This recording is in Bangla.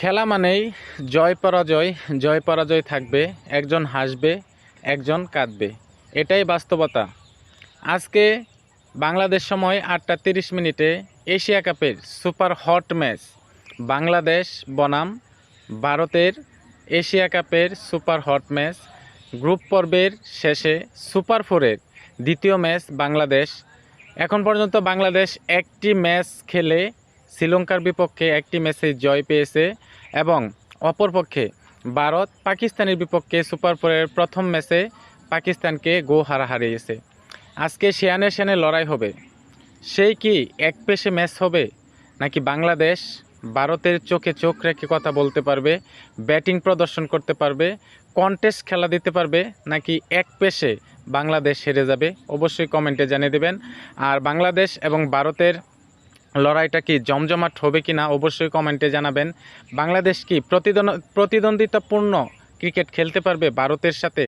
খেলা মানেই জয় পরাজয়, জয় পরাজয় থাকবে, একজন হাসবে, একজন কাঁদবে। এটাই বাস্তবতা। আজকে বাংলাদেশ সময় 8টা 30 মিনিটে এশিয়া কাপের সুপার হট ম্যাচ বাংলাদেশ বনাম ভারতের এশিয়া কাপের সুপার হট ম্যাচ গ্রুপ পর্বের শেষে সুপার ফোরের দ্বিতীয় ম্যাচ বাংলাদেশ। এখন পর্যন্ত বাংলাদেশ একটি ম্যাচ খেলে শ্রীলঙ্কার বিপক্ষে একটি ম্যাচে জয় পেয়েছে এবং অপরপক্ষে ভারত পাকিস্তানের বিপক্ষে সুপার ফোরের প্রথম ম্যাচে পাকিস্তানকে হারিয়েছে। আজকে সেয়ানে সেয়ানে লড়াই হবে। সেই কি এক পেশে ম্যাচ হবে, নাকি বাংলাদেশ ভারতের চোখে চোখ রেখে কথা বলতে পারবে, ব্যাটিং প্রদর্শন করতে পারবে, কন্টেস্ট খেলা দিতে পারবে, নাকি এক পেশে বাংলাদেশ হেরে যাবে? অবশ্যই কমেন্টে জানিয়ে দেবেন। আর বাংলাদেশ এবং ভারতের লড়াইটা কি জমজমাট হবে কি না অবশ্যই কমেন্টে জানাবেন। বাংলাদেশ কি প্রতিদ্বন্দ্বিতাপূর্ণ ক্রিকেট খেলতে পারবে ভারতের সাথে?